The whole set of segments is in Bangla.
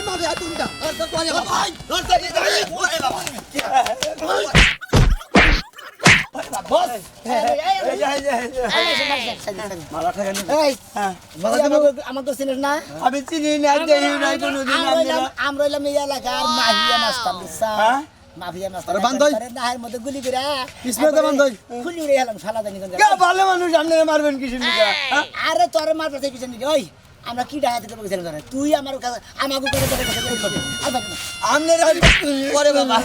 মাফি আর তুমি না ভাই ওরে বাবা বস মালা টাকা নিন এই হ্যাঁ আমাকে চিনিস না আমি চিনি না দেই নাই কোনোদিন আমরা হইলাম এই এলাকার মাফিয়া মাস্টার বুঝছা হ্যাঁ মাফিয়া মাস্টার আরে বান্ধই। নাহের মধ্যে গুলি করে কিসমে তো বান্ধই। খুলি উড়ে গেলাম শালা জানি কোন কে ভালো মানুষ আপনারা মারবেন কিসের নিকা হ্যাঁ আরে তোর মার পাশে পিছন দিকে ওই আমরা কি ডাকা দিতে বলেছিলাম তোরে তুই আমার কাছে আমাকে করে তোর কাছে গুলি করবি আর বাকি না আপনারা ওরে বাবা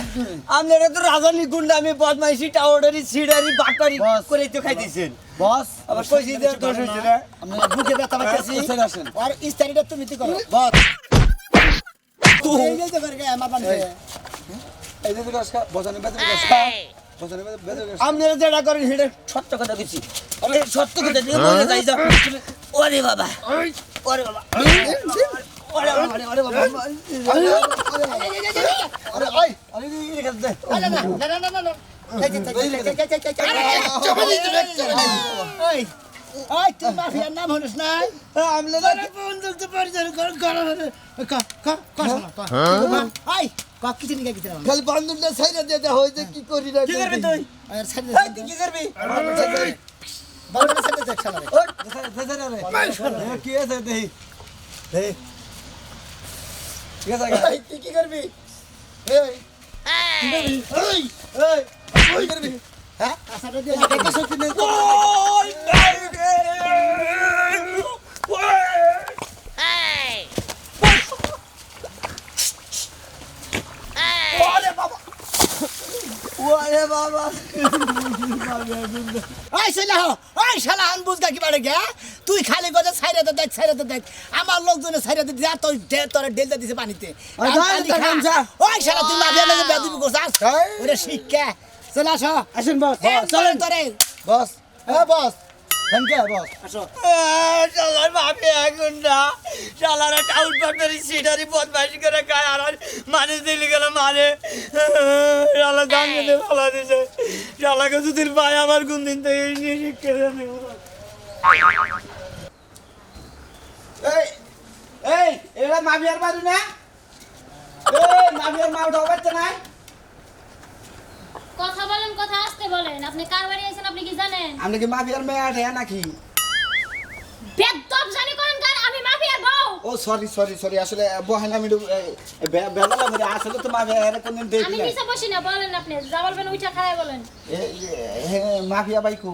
আপনারা তো রাজধানী গুন্ডা আমি বদমাইশি টাওয়ারি সিডারি বাটারি বস। করে তো খাইতেছেন বস আবার কইছি দেওয়ার দোষ হইছে না আমরা বুকে ব্যথা পাইতেছি এসে আসেন। আর ইস্তারিটা তুমি কি করো বস এই যে করে গে আমার বান্ধে এই যে গাছকা বসানে বেদে গাছকা বসানে বেদে গাছকা আপনারা যেটা করেন সেটা সত্য কথা কইছি আরে সত্য কথা দিয়ে বলে যাই যা ওরে বাবা ওরে বাবা ওরে বাবা ওরে বাবা আরে ওই আরে এই কাজ দে না না না না না না ওই তুই মাফিয়ার নাম হলিস না আপনারা বন্ধুক তো পরিচয় কর ওই কিছু নিয়ে গেছিলাম খালি বান্ধবটা ছাইরা দিতে হইছে কি করি না কি করবি তুই আর সাইড এই তুই কি করবি বাবা সাইড দেখ শালা রে ওই দেখারে রে কি আছে দেই দেই ঠিক আছে এই তুই কি করবি এই কি করবি এই এই কি করবি হ্যাঁ আসাটা দিয়ে দেখতে সত্যি নেই ওই ওরে বাবা ওই শালা আন বুঝগা কি বাড়ে গে তুই খালি গজে ছাইরাতে দেখ আমার লোকজনে ছাইরাতে যা তোর ডেলটা দিছে পানিতে ওই ভাই, ওই শালা তুই মাফিয়া লাগে বেদবি করছাস ওরে শিক্ষা চল আসো আসেন বস চলেন তোরে বস হ্যাঁ বস থ্যাংক বস আসো শালার বাপে এখন না শালারা টাউট পাটারি সিটারি বদমাইশি করে খায় আর মানুষ দিলি গেল মানে শালা দাঙ্গে দিয়ে ফালা দিছে শালাকে যদি পায় আমার কোন দিন থেকে শিক্ষা জানে এই এই এটা মাফিয়ার বাড়ি না এই মাফিয়ার মা উঠাও পারছে না কথা বলেন, কথা আসতে বলেন। আপনি কার বাড়ি আছেন আপনি কি জানেন? আপনি কি মাফিয়ার মেয়ে আঠে নাকি বেদব জানি কোন কার, আমি মাফিয়ার বউ। ও সরি আসলে বহেন আমি বেলা মেরে আসলে তো মাফিয়ার কোনদিন দেখি আমি না নিচে বসি না, বলেন আপনি যা বলবেন ওইটা খায় বলেন। মাফিয়া বাইকু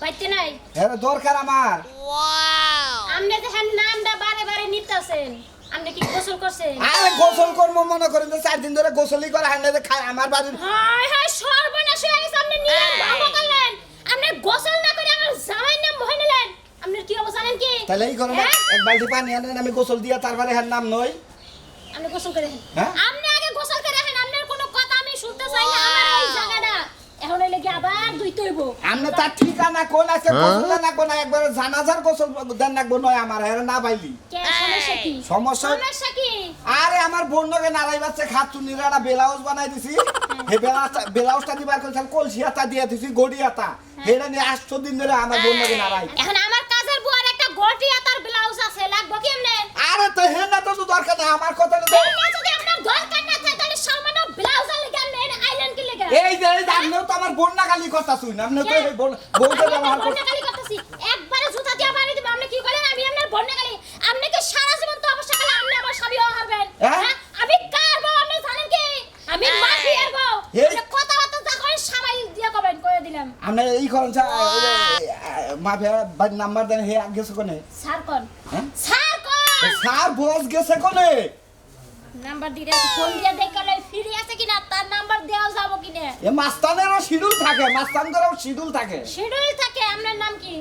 বাইতে নাই হ্যাঁ দরকার আমার আপনি দেখেন নামটা বারে বারে নিতেছেন। আপনি কি গোসল করছেন? আরে গোসল করবো মনে করেন তো 4 দিন ধরে গোসলই করে হান্ডা খায় আমার বাড়ির হায় হায় সর্বনাশ হয়ে গেছে, আপনি নিয়ম ভঙ্গ করলেন। আপনি গোসল না করে আমার জামাইয়ের নাম বহে নিলেন। আপনি কি অবস্থা জানেন কি? তাহলে এই করেন হ্যাঁ? এক বালতি পানি আনেন আমি গোসল দিয়া তারপরে হ্যাঁ নাম নই আপনি গোসল করে দেখেন। হ্যাঁ? আপনি আগে গোসল করে দেখেন, আপনার কোনো কথা আমি শুনতে চাই না। আমার এই জায়গাটা এখন হইলে কি আবার ধুইতে হইব? আমনে তার ঠিকানা কোন আছে গোসল না কোন একবার জানাজার গোসল দেন রাখবো নয় আমার হ্যাঁ না পাইলি কে সমস্যা কি? সমস্যা কি? আরে আমার বোনকে নারাই বাচ্চা খাচ্ছু নিরাটা ব্লাউজ বানাই দিছি হে ব্লাউজটা দিবার কোন কলসি হাতা দিয়ে দিছি গড়ি হাতা হেটা নিয়ে 8 দিন ধরে আমার বোনকে নারাই এখন আমার কাজের বুয়ার একটা গটি আতার ব্লাউজ আছে, লাগবে কি এমনে? আরে তো হে না তো দরকার না আমার কথা না না যদি আপনার দরকার না থাকে তাহলে সামান্য ব্লাউজ আর লাগে আপনি আইলেন কি লাগে? এই যে আপনিও তো আমার বোন না খালি কথা শুন আপনি তো এই বউকে ব্যবহার করতে বন্যা গালি করতেছি, একবারে জুতা দিয়ে বাড়ি দিবেন। আপনি কি করেন? আমি আপনার বন্যা গালি, আপনি কি সারা জীবন তো অবশ্য কালে আপনি আমার স্বামী হারবেন? হ্যাঁ? হ্যাঁ? আমি কার বউ আপনি জানেন কি? আমি মাফিয়ার বউ। এই- আপনি কথাবার্তা যা করেন সবাই দিয়ে কবেন করে দিলাম। আপনি এই করেন মাফিয়া বাড়ির নাম্বার দেন হে গেছে কোনে স্যার কোন? হ্যাঁ স্যার কোন? স্যার বস গেছে কোনে নাম্বার দিলে ফোন দিয়ে দেখলে ফ্রি আছে কিনা তার নাম্বার দেওয়া যাবো কিনা। এ মাস্তানেরও শিডিউল থাকে মাস্তানদেরও শিডিউল থাকে শিডিউল থাকে। আপনার নাম কি?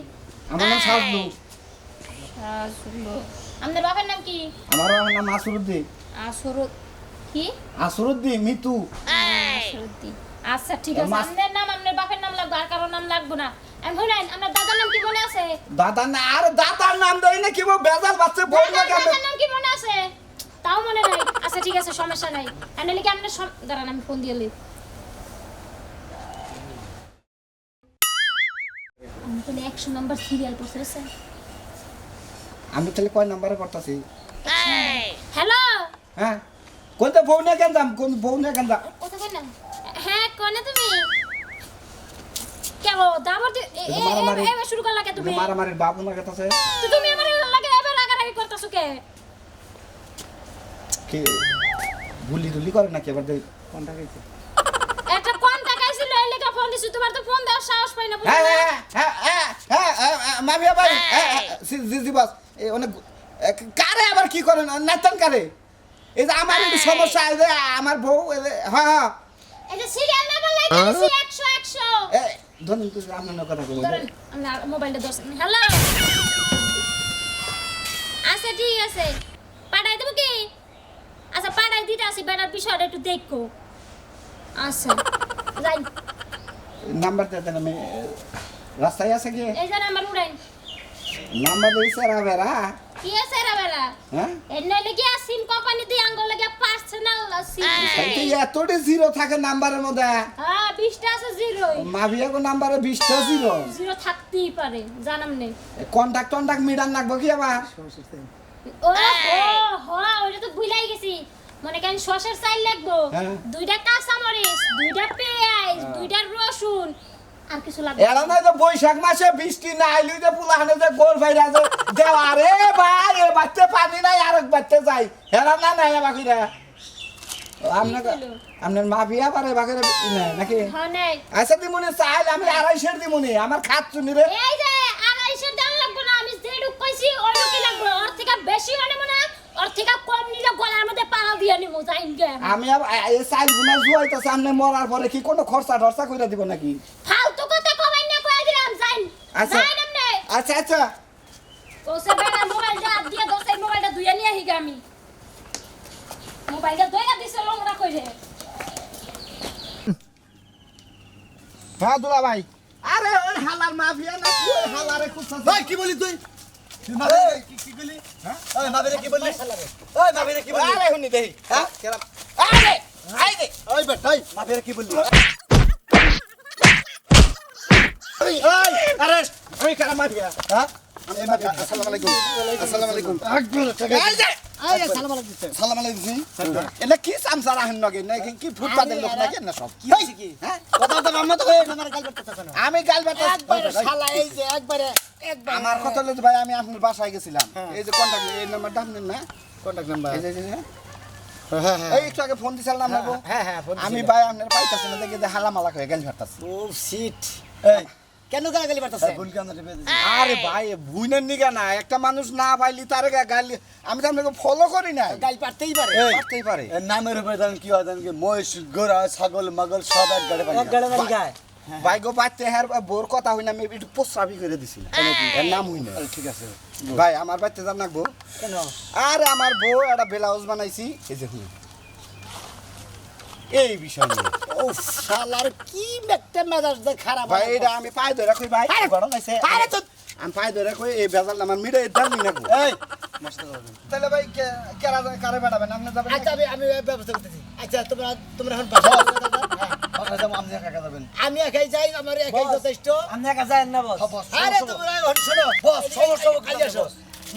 আমার নাম সাজলু আপনার বাবার নাম কি? আমার নাম আসরুদ্দিন আসরুদ কি? আসরুদ্দিন মিতু আসরুদ্দিন। আচ্ছা ঠিক আছে, মাস- আপনার নাম আপনার বাপের নাম লাগবে, আর কারোর নাম লাগবে না। আমি বলেন আপনার দাদার নাম কি মনে আছে? দাদা না আর দাদার নাম দেয় না কি বেজাল বাচ্চা বল না কেন দাদার নাম কি মনে আছে? তাও মনে নাই। আচ্ছা ঠিক আছে, সমস্যা নাই। আনলে কি আপনার দাঁড়ান আমি ফোন দিয়ে লই। আমি তো 100 নাম্বার সিরিয়াল পড়ছে স্যার। আমি তাহলে কয় নাম্বারে করতেছি হ্যালো হ্যাঁ কোনটা বউ না কেন দাম কোন বউ না কেন দাম কথা কই না হ্যাঁ কোনে তুমি কেন দাবর এবার শুরু করলা কে তুমি মারামারির বাবু না কথা আছে তো তুমি আমার লাগে এবার রাগারাগি করতেছো কে কি গুলি টুলি করে নাকি এবার দেখ কোনটা গেছে একটা কোন টাকা ছিল এই লেখা ফোন দিছি তোমার তো ফোন দেওয়ার সাহস পাই না মামিয়া ভাই জি জি বস অনেক কারে আবার কি করে নাতন কারে এই যে আমার একটু সমস্যা আছে আমার বউ হ্যাঁ এই যে সিরিয়াল নাম্বার লাগাইছি 100 ধরুন তুই রান্নার কথা বলো ধরেন আমরা মোবাইলটা ধরছি হ্যালো আচ্ছা ঠিক আছে পাঠাই দেবো কি আচ্ছা পাঠাই দিতে আসি বেটার বিষয়টা একটু দেখো আচ্ছা যাই নাম্বার দেন আমি রাস্তায় আছে কি এই যে নাম্বার উড়াই নাম্বার দিছে রা বেরা কি আছে রে বেটা হ্যাঁ এর নইলে কি সিম কোম্পানি দিয়ে আঙ্গুল লাগে পার্সোনাল সিম তাইতে এতটি জিরো থাকে নাম্বারের মধ্যে হ্যাঁ 20টা আছে জিরো মাভিয়া কো নাম্বারে 20টা জিরো জিরো থাকতেই পারে জানাম নেই কন্টাক্ট মিটার লাগবো কি আবার ও ওটা তো ভুলাই গেছি মনে করেন সসের চাল লাগবো হ্যাঁ। 2টা কাঁচা মরিচ 2টা পেঁয়াজ 2টা রসুন আর কিছু লাগবে এরা নাই তো বৈশাখ মাসে বৃষ্টি না আইলি যে পুলাহানে যে গোল ভাইরা যে দেওয়া রে ভাই এ বাচ্চা পানি নাই আরেক বাচ্চা যাই এরা না নাই বাকিরা আপনার মাফিয়া পারে বাকিরা নাকি হ্যাঁ নাই আচ্ছা দিমুনি চাইল আমি 250 দিমুনি আমার খাত চুনি রে এই যে 250 দাম লাগবে না আমি যেটুক কইছি ওইটুকুই লাগবে ওর থেকে বেশি মানে মনে ওর থেকে কম নিলে গলার মধ্যে পাড়া দিয়ে নিমু যাইন গে আমি এই চাইল গুনা জুয়াইতো সামনে মরার পরে কি কোনো খরচা টরচা কইরা দিব নাকি ফালতু কথা কমাই না কই দিলাম যাইন আচ্ছা যাইন আমনে আচ্ছা আচ্ছা ওসে বেটা মোবাইলটা দিয়ে দোসে মোবাইলটা দুইয়া নিয়ে আহি আমি মোবাইলটা দইলা দিছে লংরা কইরে হ্যাঁ দুলা ভাই আরে ওই হালার মাফিয়া না কি ওই হালারে খুঁজছ ভাই কি বলি তুই কি বলি হ্যাঁ ওই মাবিরে কি বললি ওই মাবিরে কি বললি আরে হুনি দেই হ্যাঁ কেরাম আরে আই দে ওই বেটা ওই মাবিরে কি বললি ওই আরে ওই কেরাম মাফিয়া হ্যাঁ আসসালামু আলাইকুম আসসালামু আলাইকুম এই যে এই আসসালামু আলাইকুম সালাম আলাইকুম এটা কি সামসারা হেন নগে নাকি কি ফুটপাতের লোক নাকি না সব কি হইছে কি হ্যাঁ কথা তো মাম্মা তো কই আমার গাল করতেছ কেন আমি গাল বাতা একবার শালা এই যে একবার আমার কথা হলো যে ভাই আমি আপনার বাসায় গেছিলাম এই যে কন্টাক্ট এই নাম্বারটা আপনার না কন্টাক্ট নাম্বার এই যে হ্যাঁ হ্যাঁ এই একটু আগে ফোন দিছিলাম না হ্যাঁ হ্যাঁ আমি ভাই আপনার পাইতাছি না দেখে যে হালামালা হয়ে গেল ঝাড়তাছি ও সিট এই কেন গালাগালি পারতাছে ভুল কেন রে আরে ভাই বুইনের নিগা না একটা মানুষ না পাইলি তার গালি আমি তো আপনাকে ফলো করি না গাল পারতেই পারে পারতেই পারে এর নামের উপরে জানেন কি হয় জানেন কি মহিষ গোরা ছাগল মাগল সব এক গাড়ি বাড়ি গায় ভাই গো পাইতে হ্যার বোর কথা হই না আমি একটু প্রস্রাবই করে দিছি এর নাম হই না ঠিক আছে ভাই আমার বাড়িতে যান নাকবো কেন আরে আমার বউ একটা ব্লাউজ বানাইছি এই যে হুম এই বিষয় নিয়ে ও শালার কি একটা মেজাজ দে খারাপ ভাই এটা আমি পায়ে ধরে কই ভাই আরে গরম হইছে আরে তো আমি পায়ে ধরে কই এই বেজাল আমার মিড়ে দাম নি নাকবো এই তাহলে ভাই কেরা কারে বাড়াবেন আপনি যাবেন আচ্ছা আমি ব্যবস্থা করতেছি আচ্ছা তোমরা এখন বাসা আমি একাই যাই আমার একাই যথেষ্ট আপনি একা যায়েন না বস আরে তোমরা এখন শোনো বস সমস্যা কাজে আসো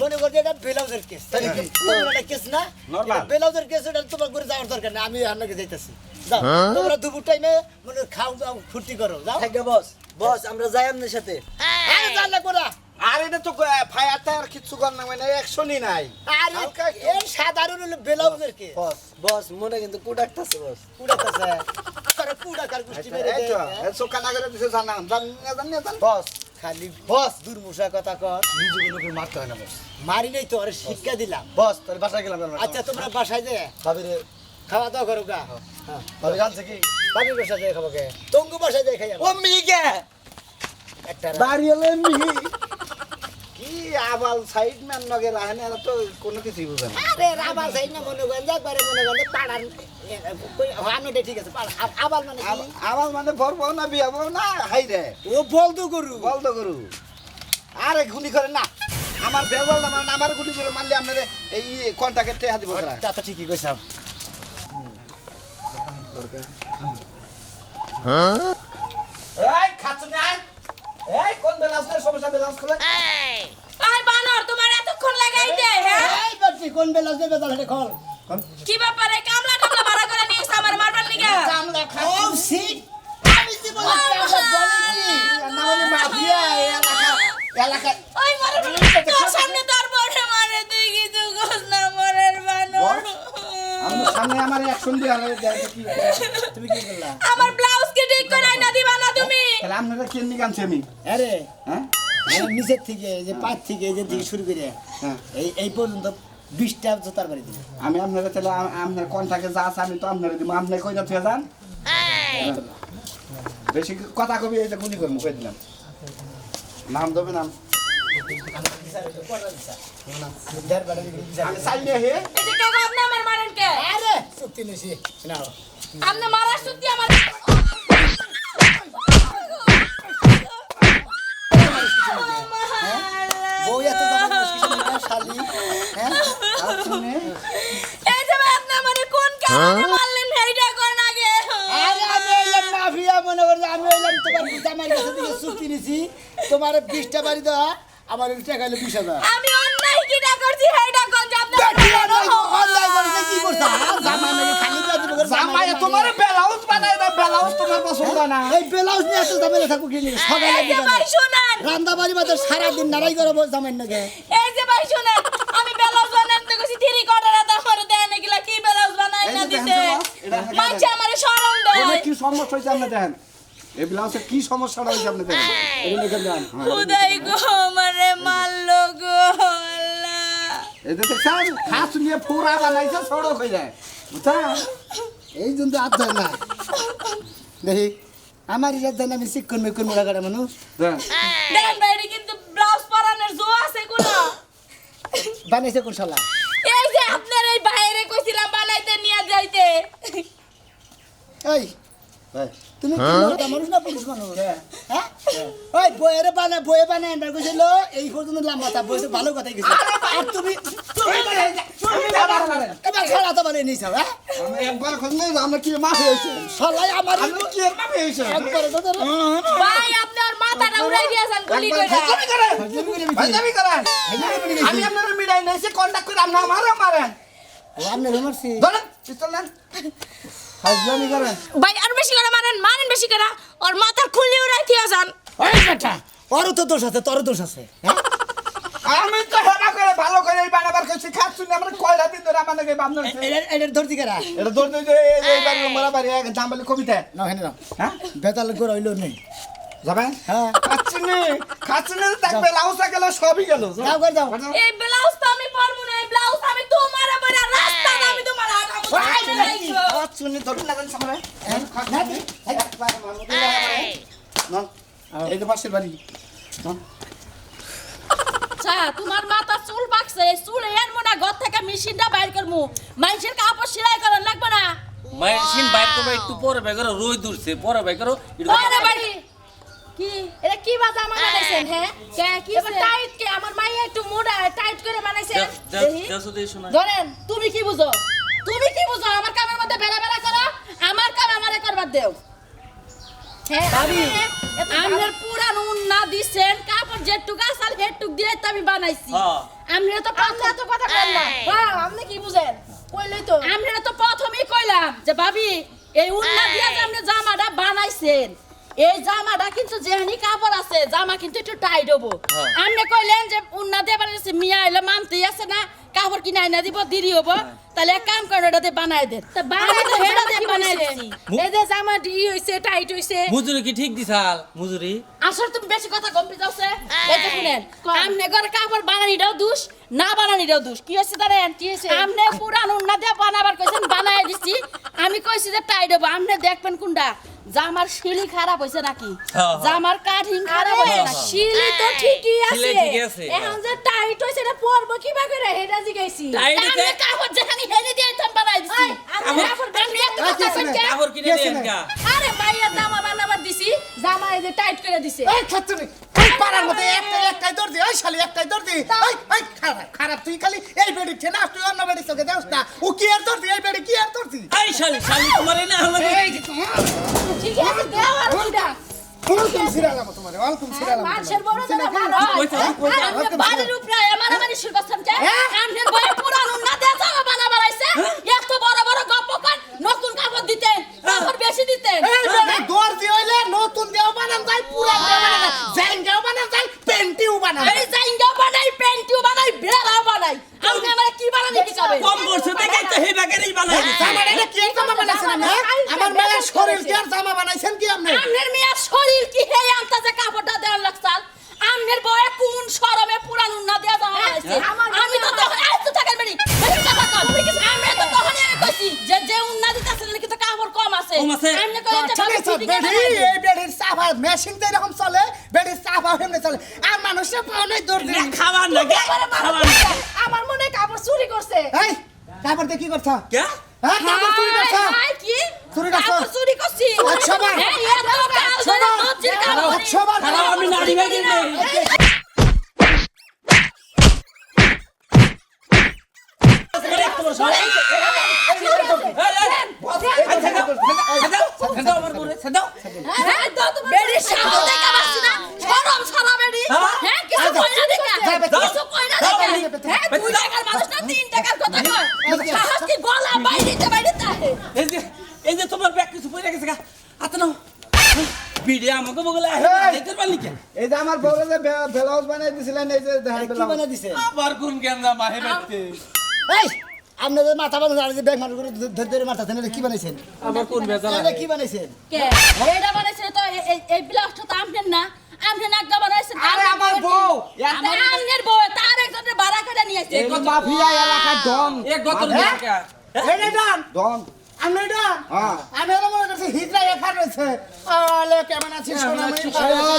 মনে করছি এটা ব্লাউজের কেস তাই কি তোমার একটা কেস না Normal. ব্লাউজের কেস এটা তোমার করে যাওয়ার দরকার না আমি আপনাকে যাইতাছি যাও তোমরা দুপুর টাইমে মনে খাও দাও ফুর্তি করো যাও থাকে বস বস আমরা যাই আপনার সাথে আরে যান লাগবো না আর এটা তো ফায়ার টায়ার কিছু কর না মানে অ্যাকশনই নাই আরে এই সাধারণ হলো ব্লাউজের কেস বস বস মনে কিন্তু কুটাকতাছে বস পুড়াতেছে করে পুড়া কার গুষ্টি মেরে এই তো দেয় এই চোখা না করে দিছে জানাম জান বস খালি বস দুর্মুষা কথা কর নিজে কোনো মারতে হয় না বস মারি নাই তো আরে শিক্ষা দিলাম বস তোর বাসায় গেলাম আচ্ছা তোমরা বাসায় যে ভাবিরে খাওয়া দাওয়া করো গা ভাবি জানছে কি বাড়ির বাসায় যায় খাবো কে তঙ্গু বাসায় যায় খাই ও মিগে একটা বাড়ি এলে মিহি কি আবাল সাইড ম্যান নগে রাহেন এরা তো কোনো কিছুই বুঝে না আরে রাবার সাইড না মনে করেন একবারে মনে করেন পাড়ার হানোটা ঠিক আছে আবার মানে কি? আবাল মানে ভরবো না বিয়াবো না হাই রে ও বলতো গরু বল তো করু আরে গুলি করে না আমার বেবল না মানে আমার গুলি করে মারলে আপনার এই কন্টাক্টে টেহা দিব না তা তো ঠিকই কইছাম এই খাচ্ছ না এই কোন বেলাস সমস্যা বেলাস করে আই বানর তোমার এত কতক্ষণ লাগাইতে হ্যাঁ এই বাচ্চি কোন ব্লাউজ দেবে তাহলে খোল কি ব্যাপারে কামলা টামলা ভাড়া করে নিয়ে এসে আমার মারবার নিগা আমরা ও খাচ্ছি সিট আমি কি বলি বলি না মানে মাফিয়া এলাকা ওই মারে তোর সামনে তোর বড় মারে তুই কিছু কস না মরের বানর আমার সামনে আমার অ্যাকশন দিয়া হয়ে যায় কি তুমি কি করলা আমার ব্লাউজ কি ঠিক করে না দিবা না তুমি তাহলে আপনারা কেন নিগানছে আমি আরে হ্যাঁ মানে নিচের থেকে এই যে পাঁচ থেকে এই যে দিকে শুরু করে হ্যাঁ এই পর্যন্ত 20টা জোতার বাড়ি দিবে আমি আপনারা তাহলে আপনার কন্টাকে যা আছে আমি তো আপনারা দিব আপনি কই না তুই যান বেশি কথা কবি এই যে গুলি করবো কই দিলাম নাম দেবে নাম আমি চাইলে হে এই যে কাকা আপনি আমার মারেন কে আরে সত্যি নইছি নাও আপনি মারার সত্যি আমার বউ এত দাম মুশকিল না শালি হ্যাঁ আর শুনে এই যে ভাই আপনি আমারে কোন কারণে মারলেন এইটা কোন আগে আরে আমি এলাম মাফিয়া মনে করে আমি এলাম তোমার জামাই কাছে থেকে চুক্তি নিছি তোমার 20টা বাড়ি দাও আমার টাকা হলো 20,000 আমি অন্যায় কিটা করছি এইটা কোন যে আপনি অনলাইন করে কি করছ জামাই নাকি খালি দিয়ে দিব জামাই তোমার ব্লাউজ বানাই দাও ব্লাউজ তোমার পছন্দ না এই ব্লাউজ নিয়ে এত দামে থাকো কি নিয়ে সকালে এই যে ভাই শুনেন রান্না বাড়ি বাজার সারা দিন নারাই করে জামাই নাকি এই যে ভাই শুনেন আমি ব্লাউজ বানাতে কইছি ঠিক অর্ডার আদা করে দেন এগুলা কি ব্লাউজ বানাই এই না যে দিতে দেখেন তো, মাইছে আমারে শরম দেয় ওনে কি সমস্যা হইছে আপনি দেখেন এই ব্লাউজে কি সমস্যাটা হইছে আপনি দেখেন এই নিয়ে যান খুদাই গো আমারে মারলো গো আল্লাহ এই যে দেখছেন খাস নিয়ে ফুরা বানাইছে সড়ক হয়ে যায় বুঝছা এই জন্য আর ধর না দেখি আমার ইজাত দেন আমি শিক্ষণ মেক্ষণ মোড়া কাটা মানুষ দেন দেন বাইরে কিন্তু ব্লাউজ পরানোর জো আছে কোনো বানাইছে কোন শালা এই যে আপনার এই বাইরে কইছিলাম বানাইতে নিয়ে যাইতে এই ভাই তুমি কি মরদা মানুষ না পুরুষ মানুষ হ্যাঁ ওই বইয়েরে বইয়ে বানায় না কইছিল এই পর্যন্ত লম্বা তা বইতে ভালো কথাই গেছে আর তুমি এবার খেলা তো বানিয়ে নিছ হ্যাঁ আমি একবার খুঁজলে আমরা কি মাফি হইছে শালাই আমার আমি কি মাফি হইছে একবার তো ধরো ভাই আপনার মাথাটা উড়াই দিয়েছেন গুলি করে হাজামি করেন হাজামি করেন আমি আপনার মিলাই নাইছে কন্টাক্ট করে আপনি আমারে মারেন ও আপনি মারছি ধরেন পিস্তল নেন হাজামি করেন ভাই আর বেশি করে মারেন মারেন বেশি করে ওর মাথা খুলি উড়াই দিয়েছেন ওই বেটা ওরও তো দোষ আছে তোরও দোষ আছে হ্যাঁ আমি তো হেবা করে ভালো করে এই বানাবার কইছি খাচ্ছি না আমরা কয়লা দিন ধরে আমাদের বামন এটা ধরতি কেরা এটা দৌড় দিতে এই বাড়ি মারা বাড়ি এক দাম বলে কবিতা না হেন না হ্যাঁ বেতাল করে হইলো নেই যাবেন হ্যাঁ খাচ্ছি না থাকবে লাউসা গেল সবই গেল যাও করে যাও এই ব্লাউজ তো আমি পরবো না এই ব্লাউজ আমি তোমার বড় রাস্তা না আমি তোমার আগামো শুনি ধরুন না সামনে এই তো পাশের বাড়ি আচ্ছা তোমার মাথা চুল পাকছে চুল এর মোনা ঘর থেকে মেশিনটা বাইর করমু মানুষের কাপড় সেলাই করার লাগবে না মেশিন বাইর করবে একটু পরে বের করো রোদ দূরছে পরে বের করো ওরে বাড়ি কি এটা কি বাজা বানাইছেন হ্যাঁ কে কি টাইট কে আমার মাইয়া একটু মোটা টাইট করে বানাইছে ধরেন তুমি কি বুঝো আমার কামের মধ্যে বেলা বেলা করো আমার কাম আমারে করবার দেও হ্যাঁ আমনের পুরান উন্না দিছেন কাপড় যেটুক আসাল হেটুক দিয়ে তো আমি বানাইছি আমনে তো পাঁচটা তো কথা কইলাম হ্যাঁ আপনি কি বুঝেন কইলেই তো আমনে তো প্রথমেই কইলাম যে ভাবি এই উন্না দিয়ে যে আপনি জামাটা বানাইছেন এই জামাটা কিন্তু যেহানি কাপড় আছে জামা কিন্তু একটু টাইট হবো আপনি কইলেন যে উন্না দিয়ে বানাইছে মিয়া এলে মানতেই আছে না কাপড় কিনে আইনা দিব দেরি হবো তাহলে এক কাম করে ওটাতে বানাই দেন তা বানাই তো হেডাতে বানাইছি এই যে জামা ডি হইছে টাইট হইছে মজুরি কি ঠিক দিছাল মজুরি আসলে তুমি বেশি কথা গম্ভীর যাচ্ছে এই যে শুনেন আমনে ঘরে কাপড় বানানিটাও দোষ না বানানিটাও দোষ কি হইছে জানেন কি হইছে আমনে পুরান উন্না দিয়ে বানাবার কইছেন বানাই দিছি আমি কইছি যে টাইট হবো আমনে দেখবেন কোনটা জামার শিলি খারাপ হইছে নাকি জামার কাটিং খারাপ হইছে না শিলি তো ঠিকই আছে এখন যে টাইট হইছে এটা পরব কিবা করে হেডা জিগাইছি আমি কাপড় যেখানে হেডে দিয়ে তো বানাই দিছি আমি কাপড় বানিয়ে একটা কথা কইছে কাপড় কিনে দেন কা আরে ভাইয়া জামা বানাবার দিছি জামা এই যে টাইট করে দিছে এই খাচ্ছনি এই পাড়ার মধ্যে একটাই দৌড় দি ওই শালি একটাই দৌড় দি এই খারাপ তুই খালি এই বেডি ঠেনা তুই অন্য বেডি চোখে দাও না ও কি আর দৌড় দি এই বেডি কি আর দৌড় দি এই শালি শালি তোমার না হলো ঠিক আছে দেও আর কিডা ওয়ালাইকুম সিরালাম তোমারে ওয়ালাইকুম সিরালাম মানুষের বড় দাদা ভালো হয় আপনি বাড়ির উপরে মারামারি শুরু করছেন কে আপনার বয়ে পুরানো না দেয়া জামা বানা বানাইছে এত বড় বড় গপ্প কর নতুন কাপড় দিতেন কাপড় বেশি দিতেন এই দর্জি হইলে নতুন দেও বানান যায় পুরা দেও বানান জাইঙ্গাও বানান যায় পেন্টিও বানান এই জাইঙ্গাও বানাই পেন্টিও বানাই বেড়াও বানাই আপনি আমারে কি বানানি কি কবে কম করছে দেখে তো হে বাগারেই বানাই আমার এটা কি জামা বানাইছেন না আমার মেয়ের শরীর কি আর জামা বানাইছেন কি আপনি আপনার মেয়ের শরীর কি হে আনতাছে কাপড়টা দেওয়ার লাগছাল আপনার বয়ে কোন শরমে পুরানো না দেয়া জামা বানাইছে আমি তো তখন এত টাকার বেরি আমি তো তখনই আমি কইছি যে যে উন্না দিতেছে নাকি তো কাপড় কম আছে আপনি কইলেন যে ভালো ফিটিং এই বেডির সাফা মেশিন তো এরকম চলে বেডির সাফা হেমনে চলে আর মানুষের পাওনে দর্জি খাবার লাগে খাবার আমার মনে হয় কাপড় চুরি করছে এই কাপড় দিয়ে কি করছ কে হ্যাঁ কাপড় চুরি করছ কি চুরি করছ? কাপড় চুরি করছি 100 বার। এই এত কাল ধরে নজির কাপড় 100 বার খারাপ আমি নারী ভাই দিতে বেড়ি সামনে দেখা পাচ্ছি না শরম সারা বেড়ি হ্যাঁ কিছু কই না দেখা কিছু কই না দেখা হ্যাঁ 2 টাকার মানুষ না 3 টাকার কথা কয় সাহস কি গলা বাইরিতে বাইরিতে এই যে তোমার ব্যাগ কিছু পড়ে গেছে আত নাও বিড়ে আমাকে বগলে আইতে পারলি কেন এই যে আমার বউরে যে ব্লাউজ বানাই দিছিলেন এই যে দেখেন কি বানাই দিছে আবার কোন গেন্দা মাহে বাইতে এই আপনাদের মাথা বাঁধা আর যে ব্যাগ মার করে ধরে ধরে মারতাছেন এটা কি বানাইছেন আবার কোন বেজাল এটা কি বানাইছেন কে এটা বানাইছে তো এই ব্লাউজটা তো আমনেন না আমনেন আগে বানাইছেন আরে আমার বউ আমনের বউ তার একজনের ভাড়া করে নিয়ে আসছে এই মাফিয়া এলাকার ডন এক বোতল টাকা এটা ডান ডন আমি ডান হ্যাঁ আমি ওরা মনে করছি হিজরা একা রয়েছে আলে কেমন আছিস সোনা আমি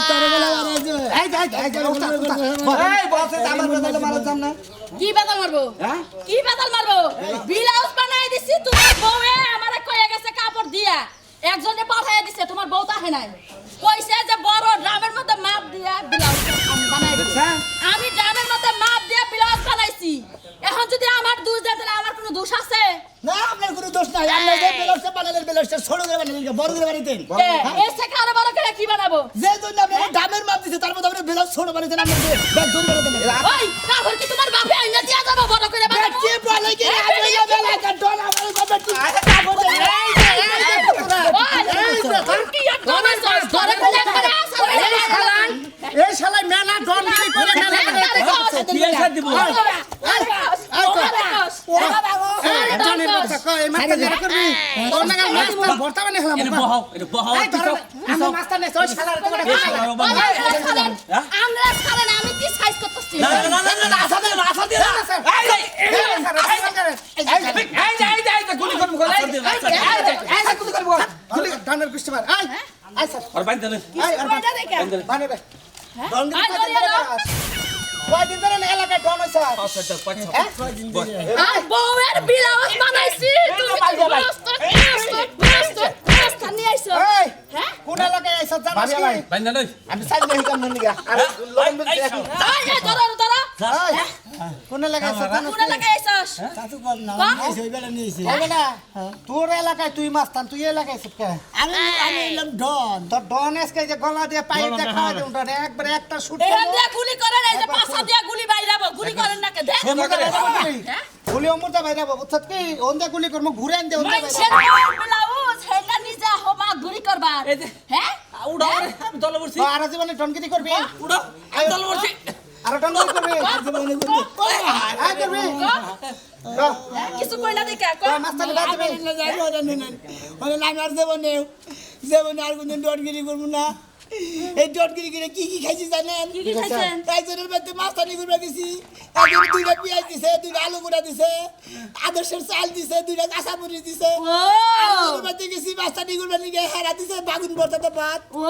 তোর বেলা বানাইছে এই এই বসে আমার বদলে মারা যাম না কি বাদাল মারবো হ্যাঁ কি বাদাল মারবো ব্লাউজ বানাই দিছি তোমার বউয়ে আমারে কইয়া গেছে কাপড় দিয়া একজনে পাঠাইয়া দিছে তোমার বউ তাহে নাই কইছে যে বড় ড্রামের মধ্যে মাপ দিয়া ব্লাউজ আমি বানাই দিছি দেখছেন আমি ড্রামের মধ্যে মাপ দিয়া ব্লাউজ বানাইছি এখন যদি আমার দোষ দেয় তাহলে আমার কোনো দোষ আছে না আপনার কোনো দোষ নাই আপনি যে বেলসটা বানালেন বেলসটা ছোট করে বানালেন বড় করে বানাইতেন এসে কারো বড় করে কি বানাবো যে জন্য আপনি দামের মাপ দিতে তার মধ্যে আপনি বেলস ছোট বানাইতেন আপনি ব্যাগ জোর করে দেন ওই কাপড় কি তোমার বাপে আইনা দিয়া যাবো বড় করে বানাবো কে বলে কি আমি না বেলা কা ডল আমার কবে কি কাপড় দেন এই শালা মেলা ডন কি করে মেলা বিয়ে দিব জানেন কথা কই মাথা ধরে করবি তোর নাগাল মাস্টার ভর্তা বানাই হলাম এটা বহাও এই ধর আমি মাস্টার নেই ওই শালার তো করে আমরা ছাড়েন আমি কি সাইজ করতেছি না আসা দে গুলি করব ডানের গুষ্টি মার আই আই স্যার আর বাইন দেন আই আর কয়টা দেখে বানে রে ডন আই ধরিয়া দাও কয় দিন ধরে এলাকায় ডন হইছে আর বউয়ের ব্লাউজ বানাইছি তুমি তো নিয়ে আইছো এই হ্যাঁ কোন এলাকায় আইছ জানিস কি বাইন দেন আমি সাইজ নেই কাম নিগা আর লোন দেখি এই ধরো ধরো কোন এলাকায় আইছ জানিস কোন লাগাই আইছস চাচু কর না আইছ ওই বেলা নিয়েছি ওই বেলা তোর এলাকায় তুই মাস্তান তুই এলাকায় আইছ কে আমি এলাম ডন তোর ডন এসকে যে গলা দিয়ে পাইপ দিয়ে খাওয়া দেন ডন একবার একটা শুট এখান দিয়ে গুলি করেন এই যে পাছা দিয়ে গুলি বাইরাবো গুলি করেন না কে দেখ গুলি অমরটা বাইরা বুঝছত কি ওন্দে গুলি করব ঘুরে আন দে ওন্দে মানুষের ব্লাউজ হেলা নিজে হমা গুলি করবা হ্যাঁ উড়াও আমি দল বসছি আর জীবনে ডনগিরি করবি উড়াও দল বসছি আর ডনগিরি করবি জীবনে করবি আই করবি কিছু কইলা দেখে কো মাস্তানি বাদ দিবি ওরে আমি আর জীবনে আর কোনদিন ডটগিরি করবো না এই ডটগিরি করে কি কি খাইছি জানেন কি কি খাইছেন একজনের মধ্যে মাস্তানি করবা দিছি একজন 2টা পেঁয়াজ দিছে 2টা আলু গুঁড়া দিছে আদর্শের চাল দিছে 2টা কাঁচা মরিচ দিছে ও একজনের মধ্যে গেছি মাস্তানি করবা নিগে হেরা দিছে বাগুন ভর্তাতে ভাত ও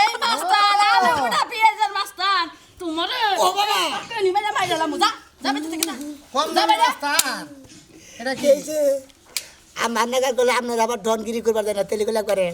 এই মাস্টার আলো কোটা পেঁয়াজের মাস্টার তোমারে ও বাবা কেনি মেলা মাইরালাম যা যাবে তো থেকে না কম যাবে মাস্তান এটা কি আমার নাগার গলে আপনার আবার ডনগিরি করবার দেয় না তেলিগুলা করে